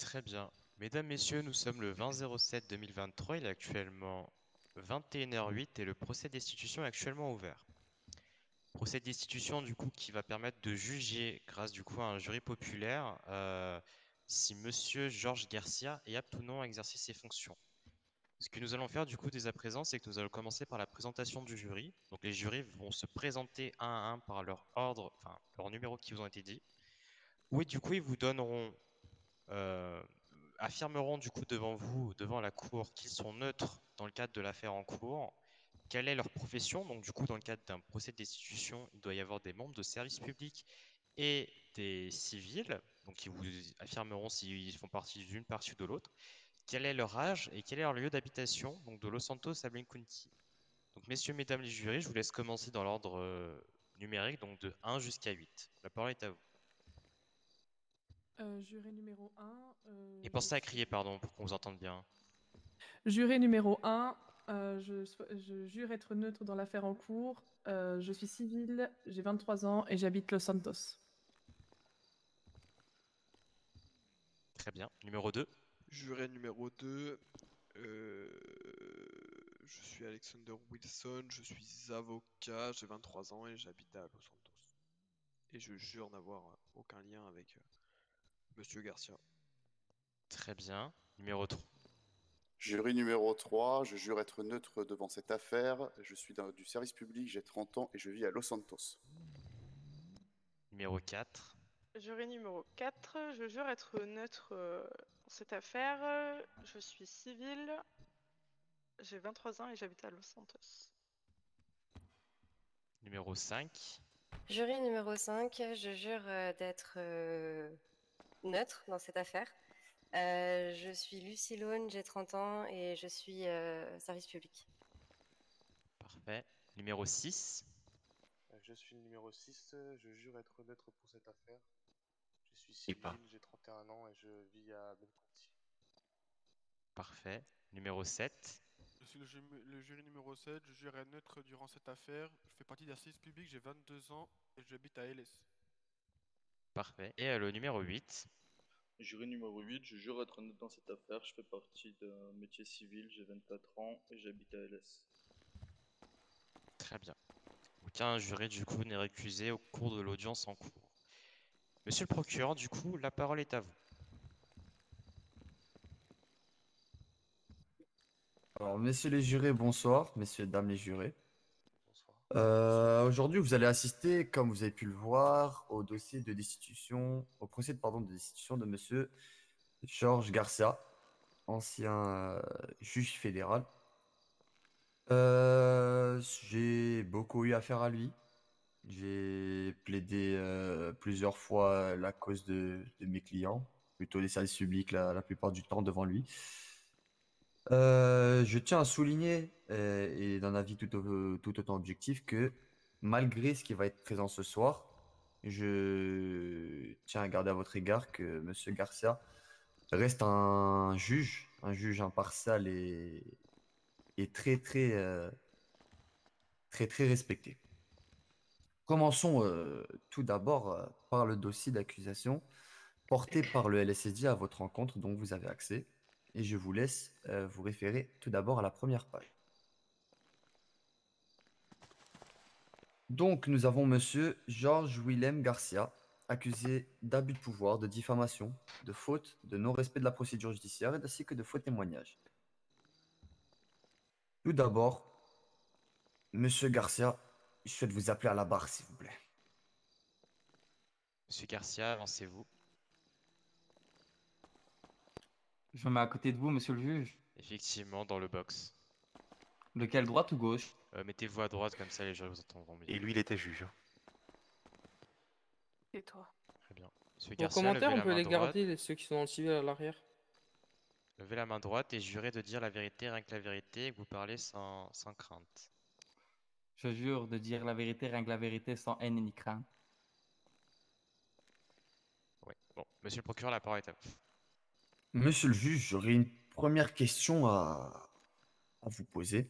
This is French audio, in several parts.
Très bien. Mesdames, Messieurs, nous sommes le 20-07-2023. Il est actuellement 21h08 et le procès destitution est actuellement ouvert. Procès destitution, du coup, qui va permettre de juger, grâce du coup à un jury populaire, si Monsieur Georges Garcia est apte ou non à exercer ses fonctions. Ce que nous allons faire du coup dès à présent, c'est que nous allons commencer par la présentation du jury. Donc les jurys vont se présenter un à un par leur ordre, enfin leur numéro qui vous ont été dit. Oui, du coup, ils vous donneront euh, affirmeront du coup devant vous, devant la cour, qu'ils sont neutres dans le cadre de l'affaire en cours. Quelle est leur profession? Donc du coup, dans le cadre d'un procès de destitution, il doit y avoir des membres de service public et des civils. Donc ils vous affirmeront s'ils font partie d'une partie ou de l'autre. Quel est leur âge et quel est leur lieu d'habitation? Donc de Los Santos à Blincounti. Donc messieurs, mesdames les jurys, je vous laisse commencer dans l'ordre numérique, donc de 1 jusqu'à 8. La parole est à vous. Juré numéro un, Et je pensez à suis... crier, pardon, pour qu'on vous entende bien. Juré numéro un, je jure être neutre dans l'affaire en cours. Je suis civile, j'ai 23 ans et j'habite Los Santos. Très bien. Numéro 2. Juré numéro 2, euh, je suis Alexander Wilson, je suis avocat, j'ai 23 ans et j'habite à Los Santos. Et je jure n'avoir aucun lien avec Monsieur Garcia. Très bien. Numéro 3. Jury numéro 3, je jure être neutre devant cette affaire. Je suis du service public, j'ai 30 ans et je vis à Los Santos. Numéro 4. Jury numéro 4, je jure être neutre dans cette affaire. Je suis civile, j'ai 23 ans et j'habite à Los Santos. Numéro 5. Jury numéro 5, je jure d'être neutre dans cette affaire. Je suis Lucie Laune, j'ai 30 ans et je suis service public. Parfait. Numéro 6. Je suis le numéro 6, je jure être neutre pour cette affaire. Je suis Et pas. civil, j'ai 31 ans et je vis à Belconti. Parfait. Numéro 7. Je suis le jury numéro 7, je jure être neutre durant cette affaire. Je fais partie d'un service public, j'ai 22 ans et j'habite à LS. Parfait. Et le numéro 8. Jury numéro 8, je jure être honnête dans cette affaire. Je fais partie d'un métier civil, j'ai 24 ans et j'habite à LS. Très bien. Aucun juré du coup n'est récusé au cours de l'audience en cours. Monsieur le procureur, du coup, la parole est à vous. Alors, messieurs les jurés, bonsoir. Messieurs et dames les jurés. Bonsoir. Aujourd'hui, vous allez assister, comme vous avez pu le voir, au dossier de destitution, au procès pardon, de destitution de monsieur Georges Garcia, ancien juge fédéral. J'ai beaucoup eu affaire à lui. J'ai plaidé plusieurs fois la cause de mes clients, plutôt les services publics la plupart du temps devant lui. Je tiens à souligner, et d'un avis tout autant objectif, que malgré ce qui va être présent ce soir, je tiens à garder à votre égard que Monsieur Garcia reste un juge impartial et très respecté. Commençons tout d'abord par le dossier d'accusation porté par le LSSD à votre rencontre dont vous avez accès. Et je vous laisse vous référer tout d'abord à la première page. Donc, nous avons Monsieur Georges Willem Garcia, accusé d'abus de pouvoir, de diffamation, de faute, de non-respect de la procédure judiciaire et ainsi que de faux témoignages. Tout d'abord, Monsieur Garcia, je souhaite vous appeler à la barre, s'il vous plaît. Monsieur Garcia, avancez-vous. Je me mets à côté de vous, monsieur le juge. Effectivement, dans le box. Lequel, droite ou gauche? Mettez-vous à droite, comme ça les jurys vous entendront mieux. Et lui, il était juge. Et toi? Très bien. Monsieur Pour Garcia, commentaire, levez on la peut main les droite. garder, ceux qui sont dans le civil à l'arrière. Levez la main droite et jurez de dire la vérité, rien que la vérité, et que vous parlez sans crainte. Je jure de dire la vérité, rien que la vérité, sans haine ni crainte. Oui. Bon, monsieur le procureur, la parole est à vous. Monsieur le juge, j'aurais une première question à vous poser.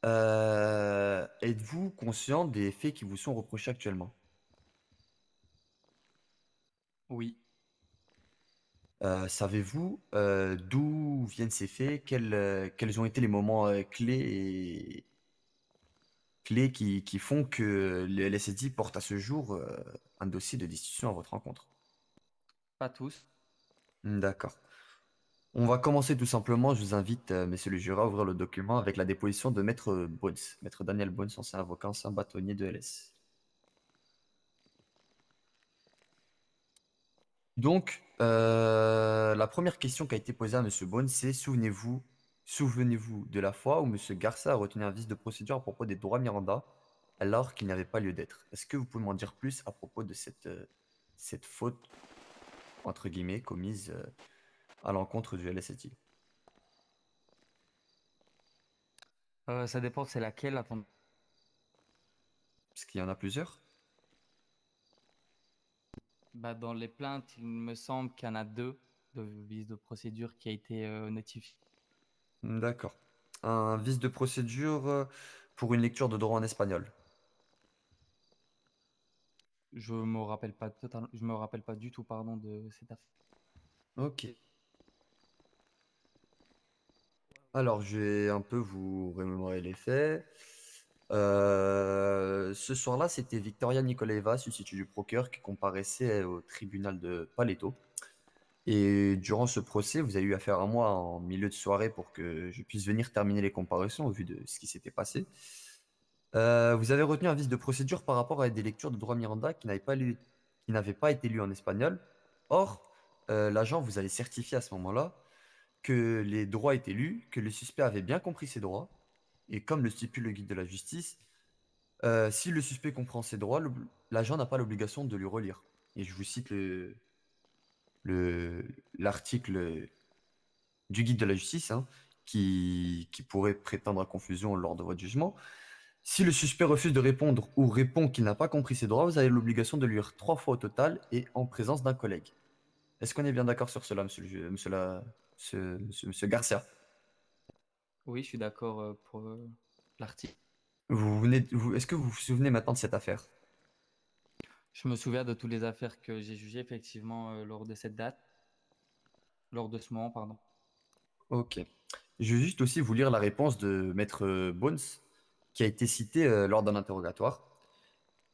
Êtes-vous conscient des faits qui vous sont reprochés actuellement? Oui. Savez-vous d'où viennent ces faits? Quels ont été les moments clés qui font que le LSD porte à ce jour un dossier de destitution à votre rencontre? Pas tous. D'accord. On va commencer tout simplement. Je vous invite, messieurs les jurés, à ouvrir le document avec la déposition de Maître Bones. Maître Daniel Bones, ancien avocat, ancien bâtonnier de LS. Donc, la première question qui a été posée à Monsieur Bones, c'est souvenez-vous de la fois où Monsieur Garça a retenu un vice de procédure à propos des droits Miranda alors qu'il n'y avait pas lieu d'être. Est-ce que vous pouvez m'en dire plus à propos de cette faute, entre guillemets, commise à l'encontre du LSET? Ça dépend, c'est laquelle, attends. Parce qu'il y en a plusieurs. Bah, dans les plaintes, il me semble qu'il y en a 2 de vices de procédure qui a été notifié. D'accord. Un vice de procédure pour une lecture de droit en espagnol. Je me rappelle pas du tout, pardon, de cette affaire. Ok. Alors, je vais un peu vous remémorer les faits. Ce soir-là, c'était Victoria Nikolaeva, substitut du procureur, qui comparaissait au tribunal de Paleto. Et durant ce procès, vous avez eu affaire à moi en milieu de soirée pour que je puisse venir terminer les comparaisons au vu de ce qui s'était passé. Vous avez retenu un vice de procédure par rapport à des lectures de droit Miranda qui n'avaient pas été lues en espagnol. Or, l'agent vous avait certifié à ce moment-là que les droits étaient lus, que le suspect avait bien compris ses droits, et comme le stipule le guide de la justice, si le suspect comprend ses droits, l'agent n'a pas l'obligation de lui relire. Et je vous cite l'article du guide de la justice hein, qui pourrait prétendre à confusion lors de votre jugement. Si le suspect refuse de répondre ou répond qu'il n'a pas compris ses droits, vous avez l'obligation de lui lire 3 fois au total et en présence d'un collègue. Est-ce qu'on est bien d'accord sur cela, monsieur Garcia? Oui, je suis d'accord pour l'article. Est-ce que vous vous souvenez maintenant de cette affaire? Je me souviens de toutes les affaires que j'ai jugées effectivement lors de cette date, lors de ce moment, pardon. Ok. Je vais juste aussi vous lire la réponse de Maître Bones, qui a été cité lors d'un interrogatoire,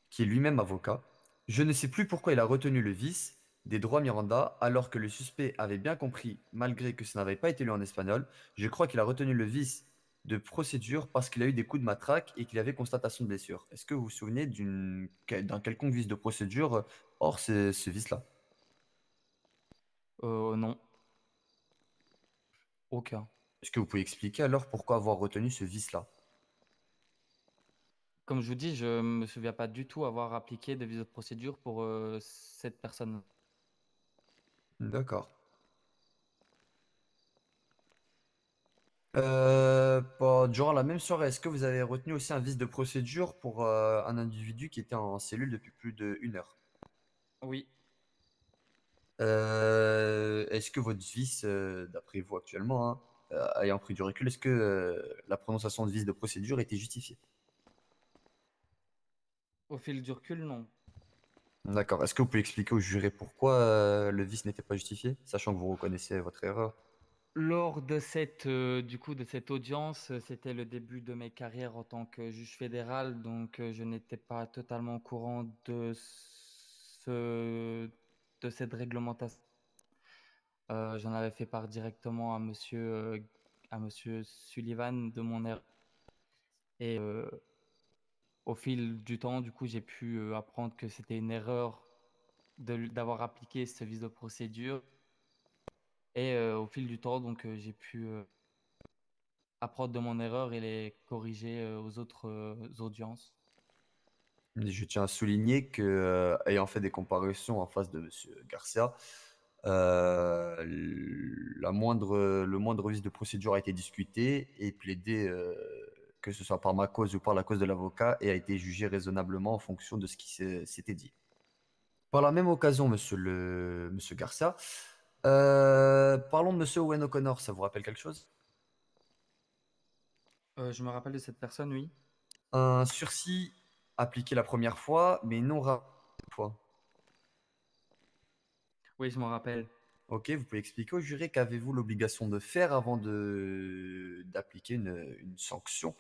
qui est lui-même avocat. Je ne sais plus pourquoi il a retenu le vice des droits Miranda, alors que le suspect avait bien compris, malgré que ça n'avait pas été lu en espagnol. Je crois qu'il a retenu le vice de procédure parce qu'il a eu des coups de matraque et qu'il avait constatation de blessure. Est-ce que vous vous souvenez d'un quelconque vice de procédure hors ce vice-là? Non. Aucun. Est-ce que vous pouvez expliquer alors pourquoi avoir retenu ce vice-là? Comme je vous dis, je me souviens pas du tout avoir appliqué de vice de procédure pour cette personne. D'accord. Durant la même soirée, est-ce que vous avez retenu aussi un vice de procédure pour un individu qui était en cellule depuis plus d'1 heure? Oui. Est-ce que votre vice, d'après vous actuellement, hein, ayant pris du recul, est-ce que la prononciation de vice de procédure était justifiée? Au fil du recul, non. D'accord. Est-ce que vous pouvez expliquer au juré pourquoi le vice n'était pas justifié, sachant que vous reconnaissez votre erreur? Lors de cette audience, c'était le début de mes carrières en tant que juge fédéral, donc je n'étais pas totalement au courant de cette réglementation. J'en avais fait part directement à monsieur Sullivan de mon erreur. Et au fil du temps, du coup, j'ai pu apprendre que c'était une erreur d'avoir appliqué ce vice de procédure. Et au fil du temps, donc j'ai pu apprendre de mon erreur et les corriger aux autres audiences. Je tiens à souligner que, ayant fait des comparaisons en face de Monsieur Garcia, le moindre vice de procédure a été discuté et plaidé, que ce soit par ma cause ou par la cause de l'avocat, et a été jugé raisonnablement en fonction de ce qui s'était dit. Par la même occasion, monsieur Garcia, parlons de Monsieur Owen O'Connor, ça vous rappelle quelque chose? Je me rappelle de cette personne, oui. Un sursis appliqué la première fois, mais non fois. Oui, je m'en rappelle. Ok, vous pouvez expliquer au juré qu'avez-vous l'obligation de faire avant d'appliquer une sanction?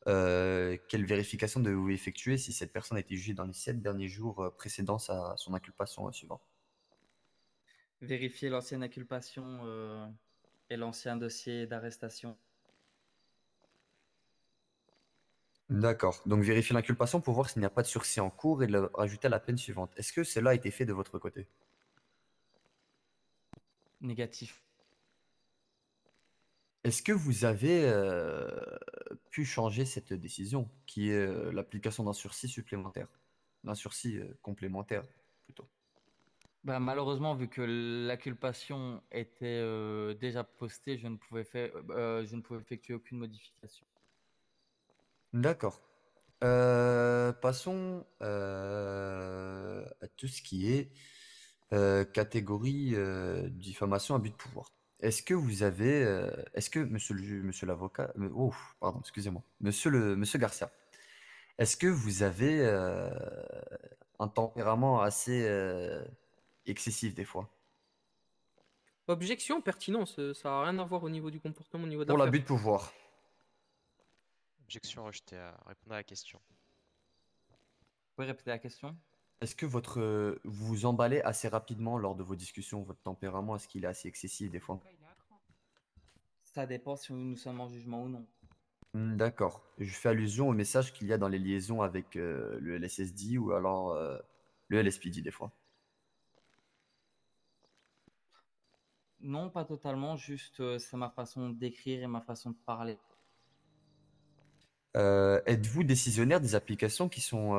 Quelle vérification devez-vous effectuer si cette personne a été jugée dans les 7 derniers jours précédant son inculpation suivante? Vérifier l'ancienne inculpation et l'ancien dossier d'arrestation. D'accord. Donc vérifier l'inculpation pour voir s'il n'y a pas de sursis en cours et de le rajouter à la peine suivante. Est-ce que cela a été fait de votre côté? Négatif. Est-ce que vous avez pu changer cette décision, qui est l'application d'un sursis supplémentaire? D'un sursis complémentaire, plutôt. Bah, malheureusement, vu que l'inculpation était déjà postée, je ne pouvais effectuer aucune modification. D'accord. Passons à tout ce qui est catégorie diffamation, abus de pouvoir. Est-ce que monsieur l'avocat, oh, pardon, excusez-moi, monsieur Garcia, est-ce que vous avez un tempérament assez excessif des fois? Objection, pertinence, ça n'a rien à voir au niveau du comportement, au niveau de Pour l'affaire. l'abus de pouvoir. Objection rejetée à répondre à la question. Vous pouvez répéter la question? Est-ce que vous vous emballez assez rapidement lors de vos discussions? Votre tempérament, est-ce qu'il est assez excessif des fois? Ça dépend si nous sommes en jugement ou non. D'accord. Je fais allusion au message qu'il y a dans les liaisons avec le LSSD ou alors le LSPD des fois. Non, pas totalement, juste c'est ma façon d'écrire et ma façon de parler. Êtes-vous décisionnaire des applications qui sont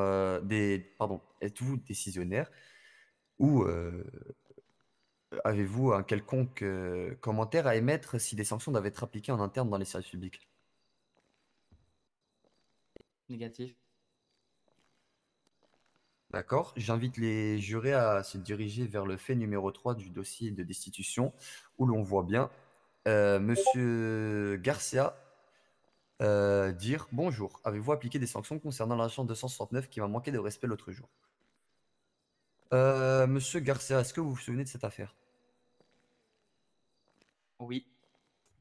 pardon, êtes-vous décisionnaire ou avez-vous un quelconque commentaire à émettre si des sanctions doivent être appliquées en interne dans les services publics? Négatif. D'accord. J'invite les jurés à se diriger vers le fait numéro 3 du dossier de destitution, où l'on voit bien Monsieur Garcia dire: Bonjour, avez-vous appliqué des sanctions concernant l'agent 269 qui m'a manqué de respect l'autre jour? Monsieur Garcia, est-ce que vous vous souvenez de cette affaire? Oui.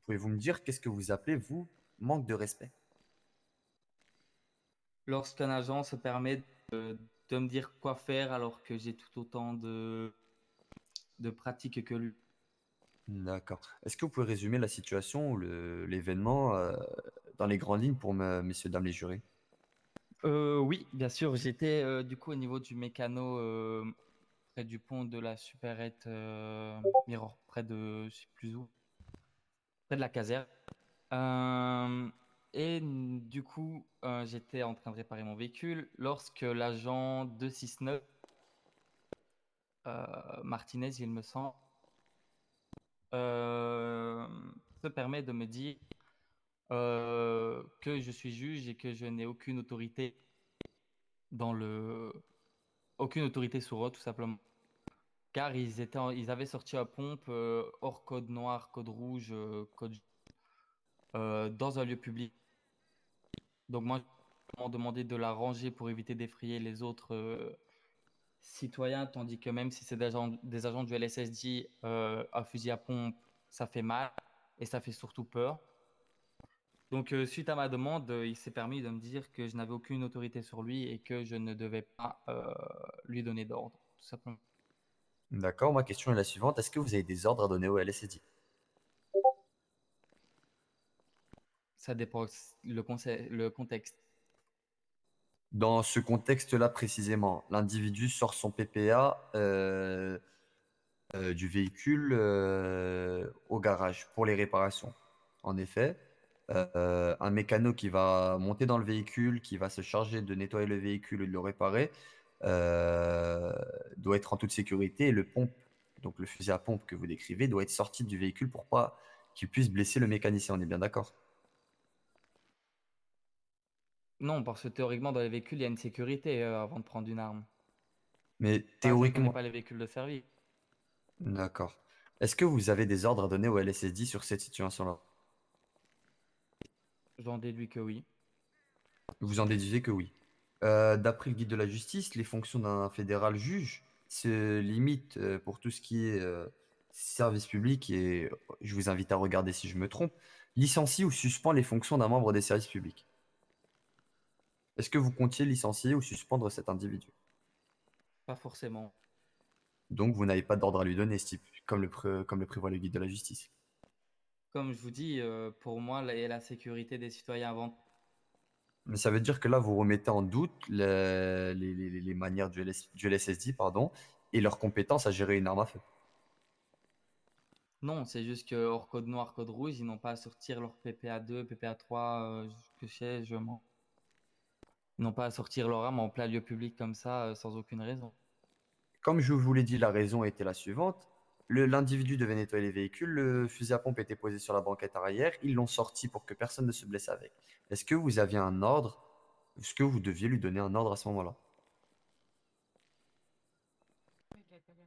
Pouvez-vous me dire qu'est-ce que vous appelez, vous, manque de respect? Lorsqu'un agent se permet de me dire quoi faire alors que j'ai tout autant de pratiques que lui. D'accord. Est-ce que vous pouvez résumer la situation ou l'événement dans les grandes lignes pour messieurs, dames les jurés? Oui, bien sûr. J'étais du coup au niveau du mécano près du pont de la supérette Mirror, près de, je sais plus où, près de la caserne. Du coup, j'étais en train de réparer mon véhicule lorsque l'agent 269, Martinez, il me semble, se permet de me dire que je suis juge et que je n'ai aucune autorité aucune autorité sur eux, tout simplement. Car ils avaient sorti à pompe hors code noir, code rouge, dans un lieu public. Donc moi, je m'en demandé de la ranger pour éviter d'effrayer les autres citoyens, tandis que même si c'est des agents du LSSD, un fusil à pompe, ça fait mal et ça fait surtout peur. Donc suite à ma demande, il s'est permis de me dire que je n'avais aucune autorité sur lui et que je ne devais pas lui donner d'ordre, tout simplement. D'accord, ma question est la suivante. Est-ce que vous avez des ordres à donner au LSD? Ça dépend le contexte. Dans ce contexte-là précisément, l'individu sort son PPA du véhicule au garage pour les réparations. En effet, un mécano qui va monter dans le véhicule, qui va se charger de nettoyer le véhicule et de le réparer, euh, doit être en toute sécurité et le pompe, donc le fusil à pompe que vous décrivez, doit être sorti du véhicule pour pas qu'il puisse blesser le mécanicien. On est bien d'accord? Non, parce que théoriquement, dans les véhicules, il y a une sécurité avant de prendre une arme. Mais Enfin, je ne connais théoriquement, pas les véhicules de service. d'accord. Est-ce que vous avez des ordres à donner au LSSD sur cette situation-là? J'en déduis que oui. Vous en déduisez que oui. D'après le guide de la justice, les fonctions d'un fédéral juge se limitent pour tout ce qui est service public et je vous invite à regarder si je me trompe, licencie ou suspend les fonctions d'un membre des services publics. Est-ce que vous comptiez licencier ou suspendre cet individu? Pas forcément. Donc, vous n'avez pas d'ordre à lui donner, comme comme le prévoit le guide de la justice. Comme je vous dis, pour moi, la sécurité des citoyens avant. Mais ça veut dire que là, vous remettez en doute les manières du LSSD, pardon, et leurs compétences à gérer une arme à feu. Non, c'est juste que hors code noir, code rouge, ils n'ont pas à sortir leur PPA2, PPA3, que sais-je. Ils n'ont pas à sortir leur arme en plein lieu public comme ça, sans aucune raison. Comme je vous l'ai dit, la raison était la suivante. L'individu devait nettoyer les véhicules, le fusil à pompe était posé sur la banquette arrière, ils l'ont sorti pour que personne ne se blesse avec. Est-ce que vous aviez un ordre? Est-ce que vous deviez lui donner un ordre à ce moment-là?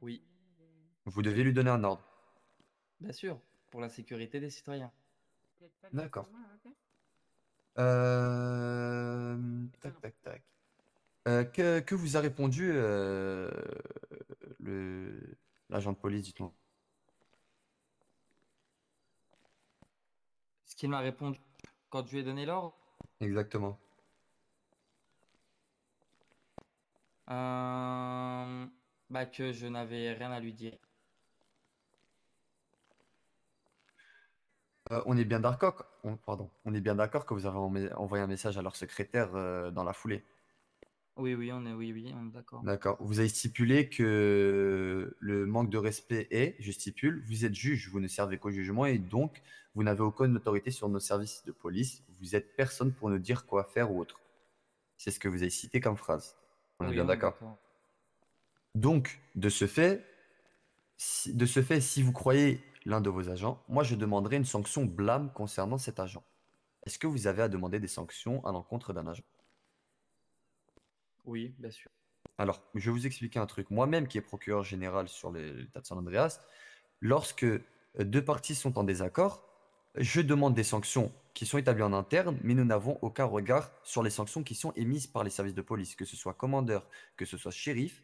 Oui, Vous deviez lui donner un ordre. bien sûr, pour la sécurité des citoyens. D'accord. Tac, tac, tac. Que vous a répondu l'agent de police, dites-moi. Ce qu'il m'a répondu quand je lui ai donné l'ordre, Exactement. bah que je n'avais rien à lui dire. On est bien d'accord, pardon, on est bien d'accord que vous avez envoyé un message à leur secrétaire dans la foulée. Oui, on est d'accord. D'accord. Vous avez stipulé que le manque de respect est, je stipule, vous êtes juge, vous ne servez qu'au jugement et donc vous n'avez aucune autorité sur nos services de police. Vous êtes personne pour nous dire quoi faire ou autre. C'est ce que vous avez cité comme phrase. On est Oui, bien on est d'accord. d'accord. Donc, de ce fait, si vous croyez l'un de vos agents, moi je demanderai une sanction blâme concernant cet agent. Est-ce que vous avez à demander des sanctions à l'encontre d'un agent? Oui, bien sûr. Alors, je vais vous expliquer un truc. Moi-même, qui est procureur général sur l'État de San Andreas, lorsque deux parties sont en désaccord, je demande des sanctions qui sont établies en interne, mais nous n'avons aucun regard sur les sanctions qui sont émises par les services de police, que ce soit commandeur, que ce soit shérif.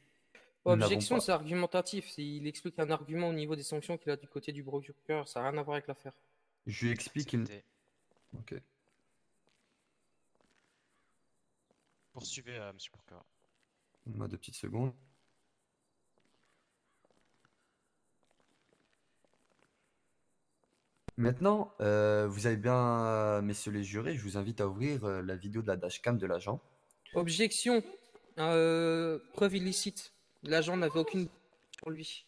Nous n'avons Objection, pas. c'est argumentatif. Il explique un argument au niveau des sanctions qu'il a du côté du procureur. Ça n'a rien à voir avec l'affaire. Je lui explique. Ok. Poursuivez, monsieur procureur. Donne-moi 2 petites secondes. Maintenant, vous avez bien, messieurs les jurés, je vous invite à ouvrir la vidéo de la dashcam de l'agent. Objection. Preuve illicite. L'agent n'avait aucune sur lui.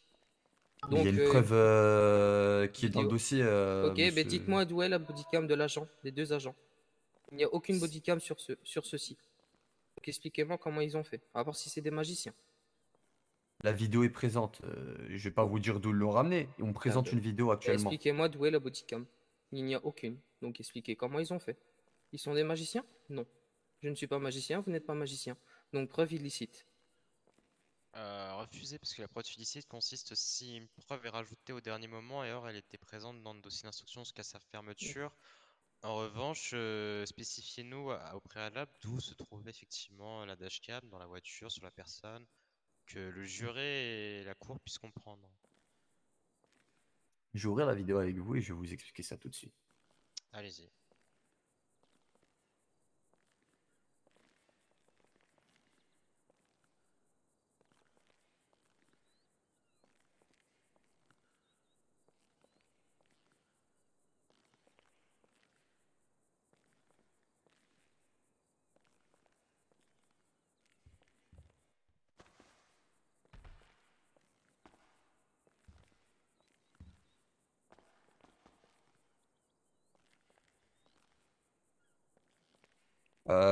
Il y a une preuve qui est dans le vidéo. dossier. Ok, ben monsieur. dites-moi d'où est la bodycam de l'agent, des deux agents. Il n'y a aucune bodycam sur ceux-ci. Donc expliquez-moi comment ils ont fait, à voir si c'est des magiciens. La vidéo est présente. Je vais pas vous dire d'où ils l'ont ramené. On présente une vidéo actuellement. Expliquez-moi d'où est la bodycam. Il n'y a aucune. Donc expliquez comment ils ont fait. Ils sont des magiciens? Non. Je ne suis pas magicien, vous n'êtes pas magicien. Donc preuve illicite. Refusé parce que la preuve illicite consiste si une preuve est rajoutée au dernier moment et or elle était présente dans le dossier d'instruction jusqu'à sa fermeture. En revanche, spécifiez-nous au préalable d'où se trouvait effectivement la dashcam dans la voiture, sur la personne, que le juré et la cour puissent comprendre. Je vais ouvrir la vidéo avec vous et je vais vous expliquer ça tout de suite. Allez-y.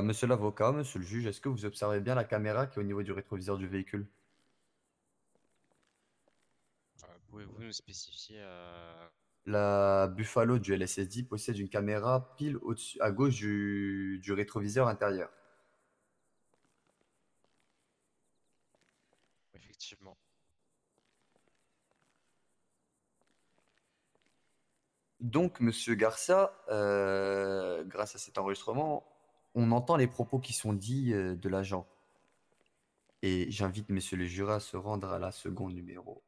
Monsieur l'avocat, monsieur le juge, est-ce que vous observez bien la caméra qui est au niveau du rétroviseur du véhicule? Pouvez-vous nous spécifier La Buffalo du LSSD possède une caméra pile au-dessus, à gauche du rétroviseur intérieur. effectivement. Donc, monsieur Garcia, grâce à cet enregistrement, on entend les propos qui sont dits de l'agent. Et j'invite monsieur le juré à se rendre à la seconde numéro.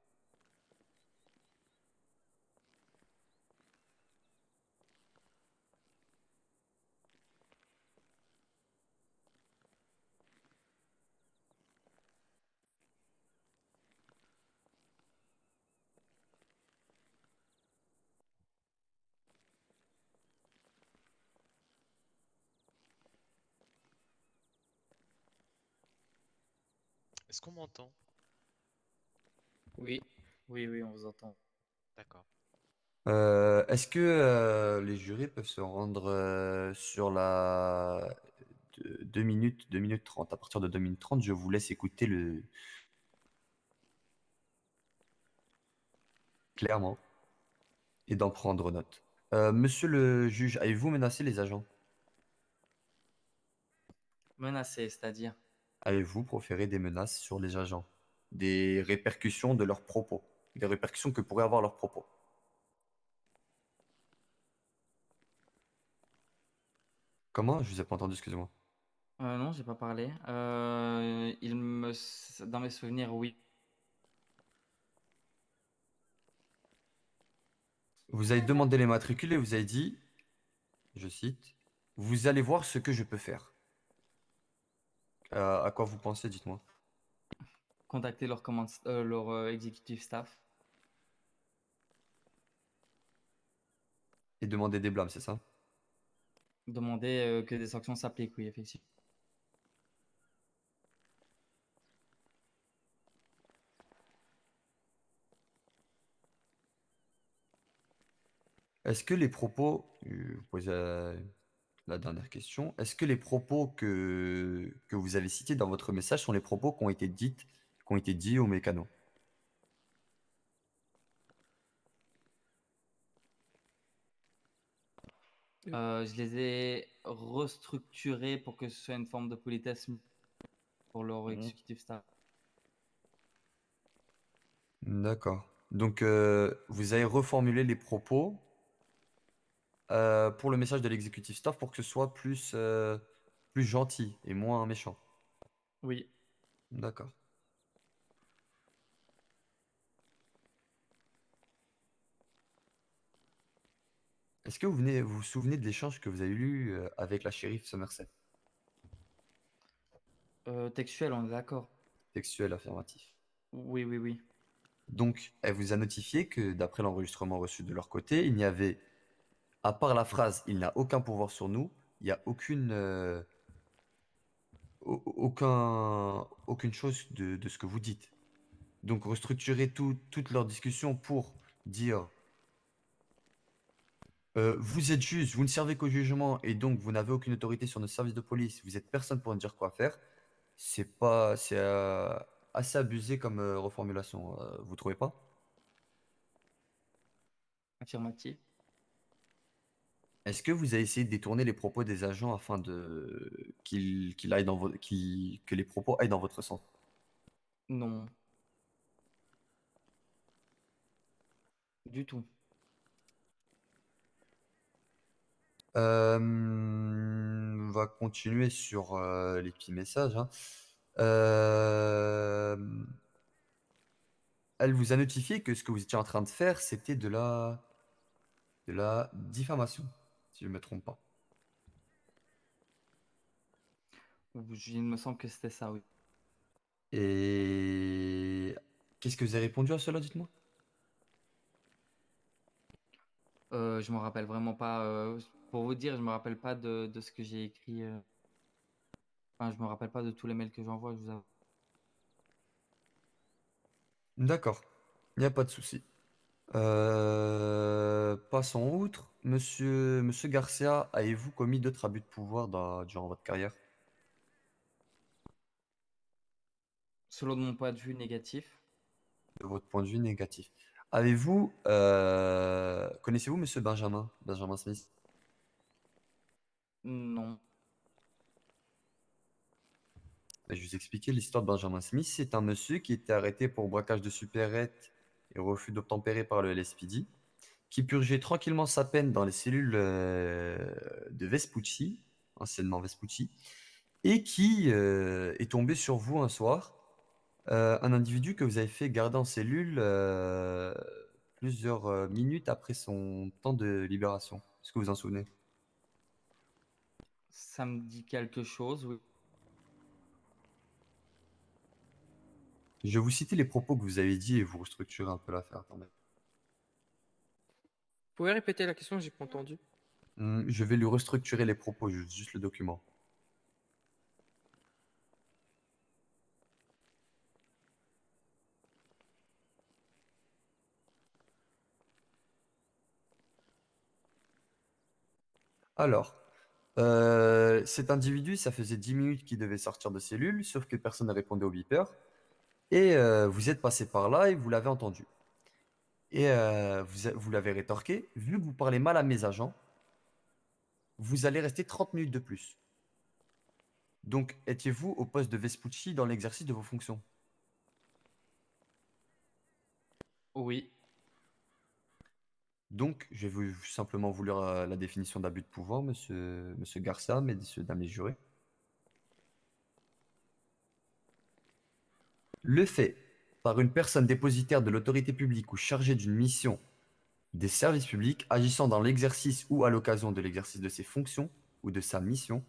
Est-ce qu'on m'entend? Oui, oui, on vous entend. D'accord. Est-ce que les jurés peuvent se rendre sur la 2 minutes 30. À partir de 2 minutes 30, je vous laisse écouter clairement et d'en prendre note. Monsieur le juge, avez-vous menacé les agents? Menacé, c'est-à-dire? Avez-vous proféré des menaces sur les agents? Des répercussions de leurs propos? Des répercussions que pourraient avoir leurs propos? Comment? Je vous ai pas entendu, excusez-moi. Non, j'ai pas parlé. Dans mes souvenirs, oui. Vous avez demandé les matricules et vous avez dit, je cite, vous allez voir ce que je peux faire. À quoi vous pensez, dites-moi. Contacter leur executive staff. Et demander des blâmes, c'est ça? Demander que des sanctions s'appliquent, oui, effectivement. Est-ce que les propos, vous posez la dernière question, est-ce que les propos que vous avez cités dans votre message sont les propos qui ont été dits au mécano? Je les ai restructurés pour que ce soit une forme de politesse pour leur executive staff. D'accord. Donc, vous avez reformulé les propos pour le message de l'executive staff pour que ce soit plus gentil et moins méchant. Oui. D'accord. Est-ce que vous souvenez de l'échange que vous avez eu avec la shérif Somerset? Textuel, on est d'accord. Textuel affirmatif. Oui. Donc, elle vous a notifié que d'après l'enregistrement reçu de leur côté, il n'y avait, à part la phrase « il n'a aucun pouvoir sur nous », il n'y a aucune chose de ce que vous dites. Donc, restructurer toute leur discussion pour dire vous êtes juge, vous ne servez qu'au jugement et donc vous n'avez aucune autorité sur nos services de police, vous êtes personne pour nous dire quoi faire, c'est assez abusé comme reformulation, vous trouvez pas? Affirmatif. Est-ce que vous avez essayé de détourner les propos des agents afin qu'il aille que les propos aillent dans votre sens? Non. Du tout. On va continuer sur les petits messages, hein. Euh, Elle vous a notifié que ce que vous étiez en train de faire, c'était de la diffamation, si je ne me trompe pas. Il me semble que c'était ça, oui. Et qu'est-ce que vous avez répondu à cela, dites-moi? Je me rappelle vraiment pas. Pour vous dire, je me rappelle pas de ce que j'ai écrit. Enfin, je me rappelle pas de tous les mails que j'envoie, je vous avoue. D'accord, il n'y a pas de souci. Passons outre. Monsieur Garcia, avez-vous commis d'autres abus de pouvoir durant votre carrière? Selon de mon point de vue négatif, De votre point de vue négatif. Connaissez-vous Monsieur Benjamin Smith? non. Je vais vous expliquer l'histoire de Benjamin Smith. C'est un monsieur qui était arrêté pour braquage de supérette et refus d'obtempérer par le LSPD, qui purgeait tranquillement sa peine dans les cellules de Vespucci, anciennement Vespucci, et qui est tombé sur vous un soir, un individu que vous avez fait garder en cellule plusieurs minutes après son temps de libération. Est-ce que vous en souvenez? Ça me dit quelque chose, oui. Je vais vous citer les propos que vous avez dit et vous restructurez un peu l'affaire. Attendez. Vous pouvez répéter la question, j'ai pas entendu. Je vais lui restructurer les propos, juste le document. Alors, cet individu, ça faisait 10 minutes qu'il devait sortir de cellule, sauf que personne ne répondait au beeper. Et vous êtes passé par là et vous l'avez entendu. Et vous l'avez rétorqué. Vu que vous parlez mal à mes agents, vous allez rester 30 minutes de plus. Donc, étiez-vous au poste de Vespucci dans l'exercice de vos fonctions? Oui. Donc, je vais simplement vous lire la définition d'abus de pouvoir, monsieur Garcia, messieurs, dames les jurés. Le fait, par une personne dépositaire de l'autorité publique ou chargée d'une mission des services publics agissant dans l'exercice ou à l'occasion de l'exercice de ses fonctions ou de sa mission,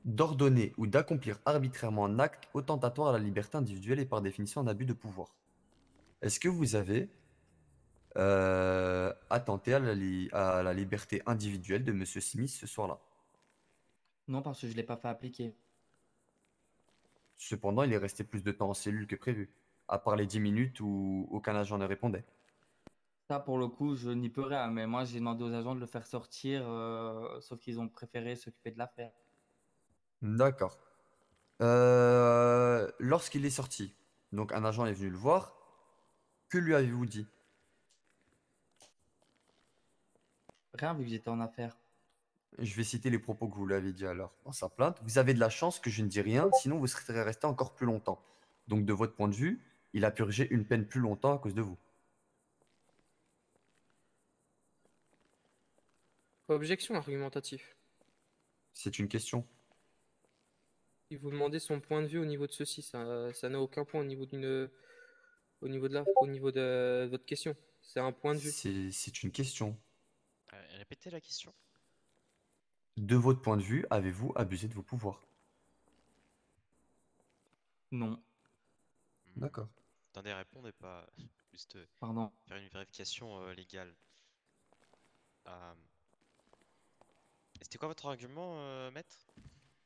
d'ordonner ou d'accomplir arbitrairement un acte attentatoire à la liberté individuelle et par définition un abus de pouvoir. Est-ce que vous avez attenté à la liberté individuelle de Monsieur Smith ce soir-là? Non, parce que je ne l'ai pas fait appliquer. Cependant, il est resté plus de temps en cellule que prévu, à part les 10 minutes où aucun agent ne répondait. Ça, pour le coup, je n'y peux rien. Mais moi, j'ai demandé aux agents de le faire sortir, sauf qu'ils ont préféré s'occuper de l'affaire. D'accord. Lorsqu'il est sorti, donc un agent est venu le voir, que lui avez-vous dit? Rien, vu que j'étais en affaire. Je vais citer les propos que vous lui avez dit alors dans sa plainte. Vous avez de la chance que je ne dis rien, sinon vous serez resté encore plus longtemps. Donc de votre point de vue, il a purgé une peine plus longtemps à cause de vous. Objection argumentatif. C'est une question. Si vous demandez son point de vue au niveau de ceci, ça n'a aucun point au niveau au niveau de votre question. C'est un point de vue. C'est une question. Répétez la question. De votre point de vue, avez-vous abusé de vos pouvoirs? Non. D'accord. Attendez, répondez pas. Juste Pardon. faire une vérification légale. C'était quoi votre argument, maître?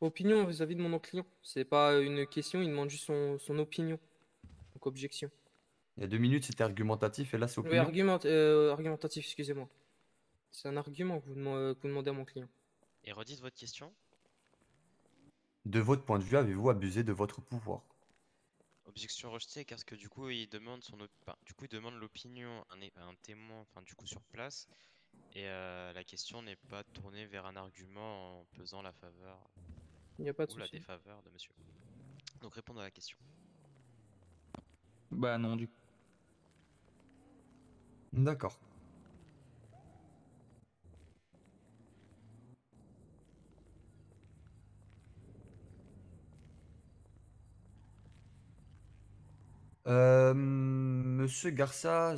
Opinion vis-à-vis de mon client. C'est pas une question, il demande juste son opinion. Donc objection. Il y a 2 minutes, c'était argumentatif et là, c'est Oui, opinion. argumentatif, excusez-moi. C'est un argument que que vous demandez à mon client. Et redites votre question. De votre point de vue, avez-vous abusé de votre pouvoir? Objection rejetée, car que du coup il demande il demande l'opinion à un témoin, enfin du coup sur place, et la question n'est pas tournée vers un argument en pesant la faveur Il n'y a pas de ou la souci. défaveur de monsieur. Donc répondre à la question. Bah non, du coup. D'accord. Monsieur Garcia,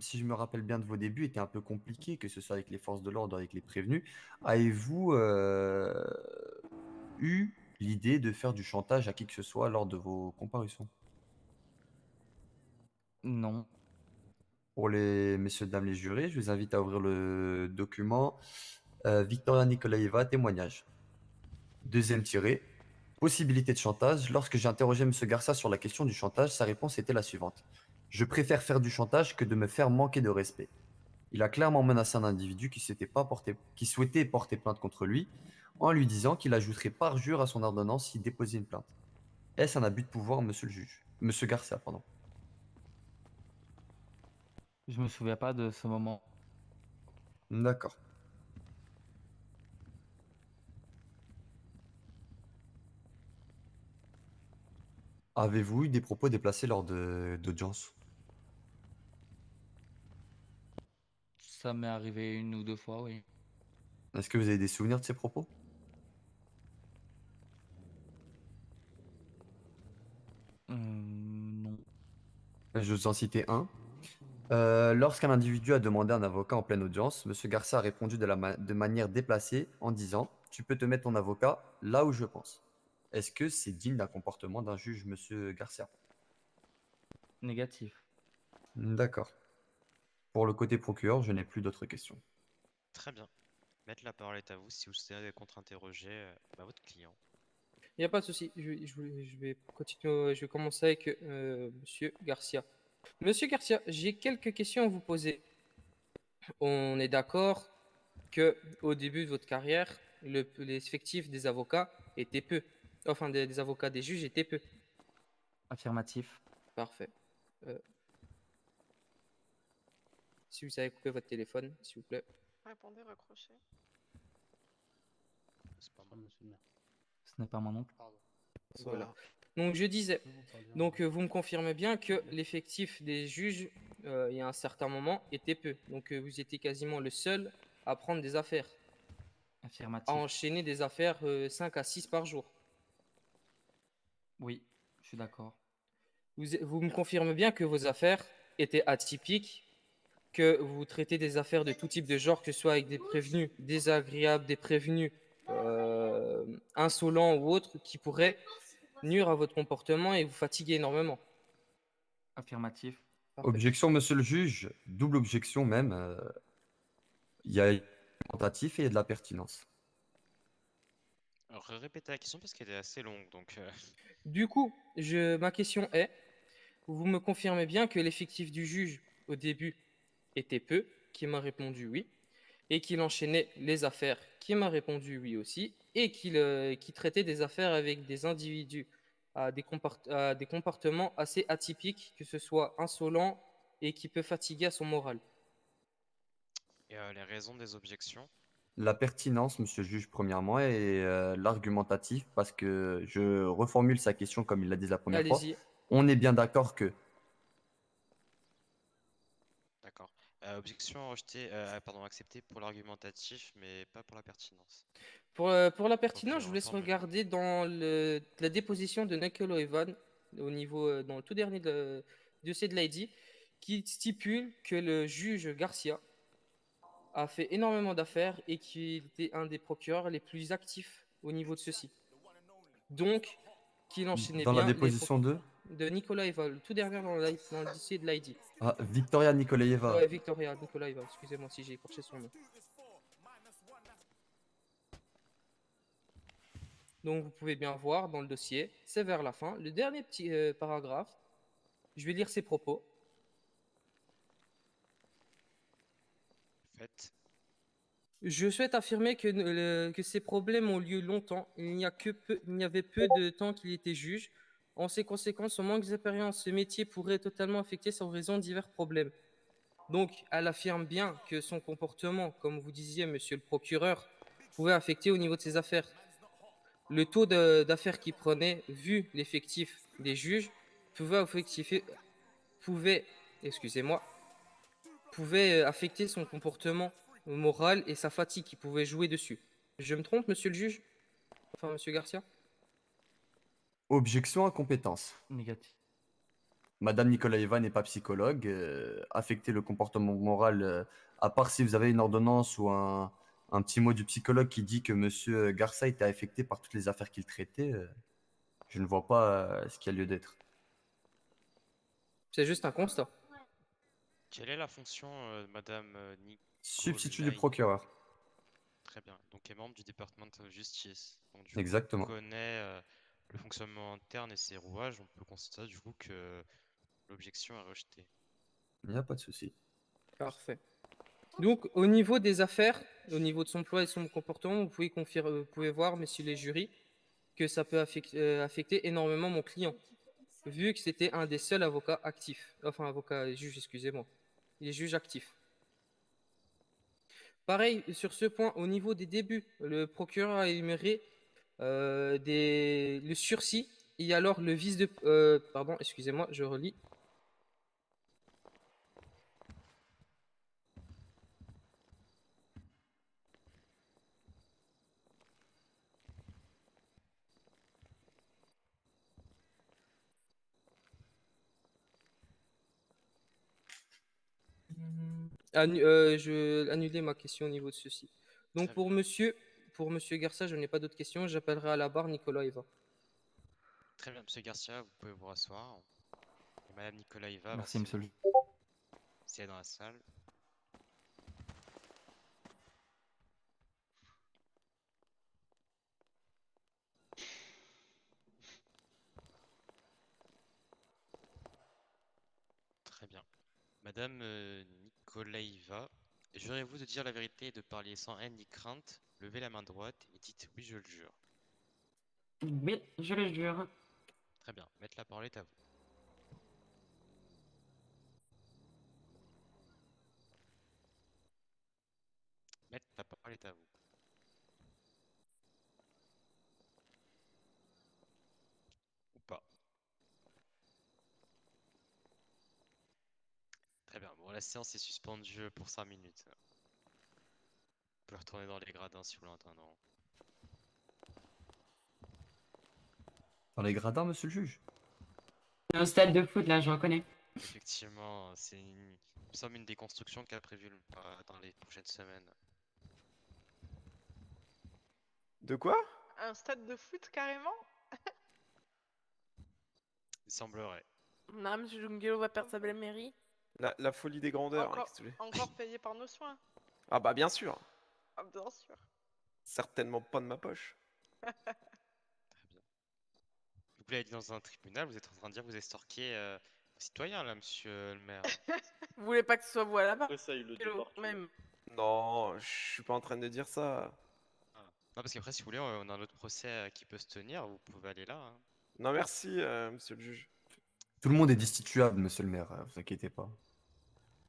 si je me rappelle bien de vos débuts, était un peu compliqué, que ce soit avec les forces de l'ordre, avec les prévenus. Avez-vous eu l'idée de faire du chantage à qui que ce soit lors de vos comparutions? Non. Pour les messieurs, dames les jurés, je vous invite à ouvrir le document Victoria Nikolaeva, témoignage. Deuxième tiré. Possibilité de chantage. Lorsque j'ai interrogé M. Garcia sur la question du chantage, sa réponse était la suivante. Je préfère faire du chantage que de me faire manquer de respect. Il a clairement menacé un individu qui souhaitait porter plainte contre lui en lui disant qu'il ajouterait parjure à son ordonnance s'il déposait une plainte. Est-ce un abus de pouvoir, monsieur le juge? Monsieur Garcia, pardon. Je me souviens pas de ce moment. D'accord. Avez-vous eu des propos déplacés lors d'audience? Ça m'est arrivé 1 ou 2 fois, oui. Est-ce que vous avez des souvenirs de ces propos? Non. Je vais vous en citer un. Lorsqu'un individu a demandé un avocat en pleine audience, M. Garcia a répondu de manière déplacée en disant « Tu peux te mettre ton avocat là où je pense ». Est-ce que c'est digne d'un comportement d'un juge, M. Garcia? Négatif. D'accord. Pour le côté procureur, je n'ai plus d'autres questions. Très bien. Maître, la parole est à vous si vous souhaitez contre-interroger votre client. Il n'y a pas de souci. Je vais continuer. Je vais commencer avec Monsieur Garcia. Monsieur Garcia, j'ai quelques questions à vous poser. On est d'accord que au début de votre carrière, l'effectif des avocats était peu. Enfin, des avocats des juges était peu. Affirmatif. Parfait. Si vous savez couper votre téléphone, s'il vous plaît. Répondez, raccrochez. C'est pas moi. Ce n'est pas moi non plus. Voilà. Donc je disais, donc vous me confirmez bien que l'effectif des juges, il y a un certain moment, était peu. Donc vous étiez quasiment le seul à prendre des affaires, à Affirmatif. enchaîner des affaires 5 à 6 par jour. Oui, je suis d'accord. Vous me confirmez bien que vos affaires étaient atypiques, que vous traitez des affaires de tout type de genre, que ce soit avec des prévenus désagréables, des prévenus insolents ou autres, qui pourraient nuire à votre comportement et vous fatiguer énormément. Affirmatif. Parfait. Objection, monsieur le juge. Double objection même. Il y a tentatif et il y a de la pertinence. Alors, répétez la question parce qu'elle est assez longue, donc... Du coup, ma question est, vous me confirmez bien que l'effectif du juge au début était peu, qui m'a répondu oui, et qu'il enchaînait les affaires, qui m'a répondu oui aussi, et qu'il traitait des affaires avec des individus à des comportements assez atypiques, que ce soit insolent et qui peut fatiguer à son moral. Et les raisons des objections? La pertinence, monsieur le juge, premièrement, et l'argumentatif, parce que je reformule sa question comme il l'a dit la première fois. Allez-y. On est bien d'accord que D'accord. Objection rejetée, pardon, acceptée pour l'argumentatif, mais pas pour la pertinence. Pour la Donc, pertinence, je vous laisse reformule. regarder dans la déposition de Nicolo Evan, au niveau, dans le tout dernier dossier de l'ID, qui stipule que le juge Garcia a fait énormément d'affaires et qu'il était un des procureurs les plus actifs au niveau de ceci. Donc, qu'il enchaînait dans la bien déposition de Nicolas Eva, le tout dernier dans le dossier de l'ID. Ah, Victoria Nikolaeva. Ouais, Victoria Nikolaeva, excusez-moi si j'ai écorché son nom. Donc vous pouvez bien voir dans le dossier, c'est vers la fin, le dernier petit paragraphe. Je vais lire ses propos. Faites. Je souhaite affirmer que ces problèmes ont lieu longtemps. Il n'y avait peu de temps qu'il était juge. En ses conséquences, son manque d'expérience, ce métier pourrait totalement affecter sa raison de divers problèmes. Donc, elle affirme bien que son comportement, comme vous disiez, monsieur le procureur, pouvait affecter au niveau de ses affaires. Le taux d'affaires qu'il prenait, vu l'effectif des juges, pouvait affecter son comportement moral et sa fatigue qui pouvait jouer dessus. Je me trompe, monsieur le juge? Enfin, monsieur Garcia? Objection à compétence. Négatif. Madame Nikolaeva n'est pas psychologue. Affecter le comportement moral, à part si vous avez une ordonnance ou un petit mot du psychologue qui dit que monsieur Garcia était affecté par toutes les affaires qu'il traitait, je ne vois pas ce qu'il y a lieu d'être. C'est juste un constat. Quelle est la fonction de Madame Substitut du Nicolai? procureur. Très bien. Donc, elle est membre du département de justice. Donc, du Exactement. coup, on connaît le fonctionnement interne et ses rouages. On peut constater du coup que l'objection est rejetée. Il n'y a pas de souci. Parfait. Donc, au niveau des affaires, au niveau de son emploi et de son comportement, vous pouvez voir, messieurs les jurys, que ça peut affecter énormément mon client, vu que c'était un des seuls avocats actifs. Enfin, juge, excusez-moi. Il est juge actif. Pareil, sur ce point, au niveau des débuts, le procureur a énuméré le sursis et alors le vice de... pardon, excusez-moi, je relis. Je annuler ma question au niveau de ceci. Donc Très pour monsieur Garcia, je n'ai pas d'autres questions. J'appellerai à la barre Nicolas Eva. Très bien, Monsieur Garcia, vous pouvez vous rasseoir. Et Madame Nikolaeva, Merci, monsieur le juge. si elle est dans la salle. Très bien. Madame Nikolaeva, Jurez-vous de dire la vérité et de parler sans haine ni crainte? Levez la main droite et dites oui, je le jure. Oui, je le jure. Très bien, Maître, la parole est à vous. Maître, la parole est à vous. Ou pas. Très bien, bon, la séance est suspendue pour 5 minutes. Vous pouvez retourner dans les gradins si vous l'entendez. Dans les gradins, monsieur le juge? Un stade de foot, là, je reconnais. Effectivement, nous sommes une des constructions qu'a prévu dans les prochaines semaines. De quoi? Un stade de foot carrément? Il semblerait. Non, monsieur Jungelo va perdre sa belle mairie. La folie des grandeurs. Hein, qu'est-ce que tu veux? Encore payé par nos soins. Ah bah bien sûr. Ah, bien sûr. Certainement pas de ma poche. Vous l'avez dit dans un tribunal, vous êtes en train de dire que vous estorquez vos citoyens là, monsieur le maire. Vous voulez pas que ce soit vous à la barre? Après ça, il le dit Hello, partout. même. Non, je suis pas en train de dire ça. Non, parce qu'après, si vous voulez, on a un autre procès qui peut se tenir, vous pouvez aller là. Hein. Non, merci, monsieur le juge. Tout le monde est destituable, monsieur le maire, vous inquiétez pas.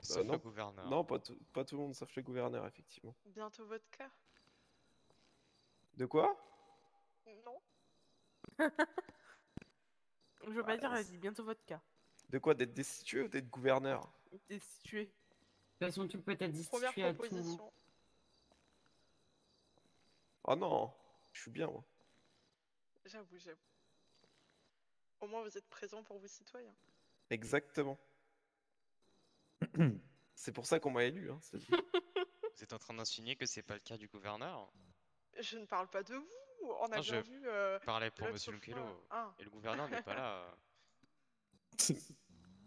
Sauf non, le gouverneur. Non, pas tout le monde, sauf le gouverneur, effectivement. Bientôt vodka. De quoi? Non. Je veux pas dire, elle a dit bientôt vodka. De quoi? D'être destitué ou d'être gouverneur? Destitué. De toute façon, tu peux être Première destitué à tout. proposition. Oh non, je suis bien, moi. J'avoue. Au moins vous êtes présent pour vos citoyens. Exactement. C'est pour ça qu'on m'a élu. Hein, Vous êtes en train d'insinuer que c'est pas le cas du gouverneur? Je ne parle pas de vous. On a Non, bien je vu. parlais pour l'autre monsieur Lukelo. fois. Ah. Et le gouverneur n'est pas là.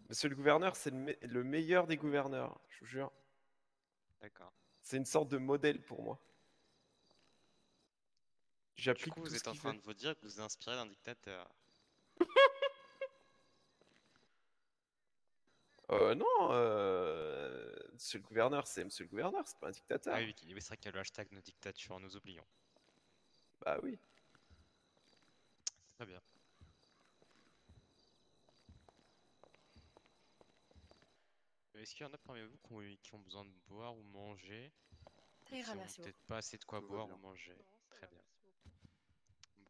Monsieur le gouverneur, c'est le meilleur des gouverneurs, je vous jure. D'accord. C'est une sorte de modèle pour moi. Du J'applique coup, tout vous ce êtes en qu'il train fait. de vous dire que vous vous inspirez d'un dictateur. Non, monsieur le gouverneur, c'est monsieur le gouverneur, c'est pas un dictateur. Ah oui, c'est vrai qu'il y a le hashtag nos dictatures, nous oublions. Bah oui. Très bien. Est-ce qu'il y en a parmi vous qui ont besoin de boire ou manger? Ça ira, Qui ont merci peut-être beaucoup. pas assez de quoi Tout va boire bien. ou manger. Très bien.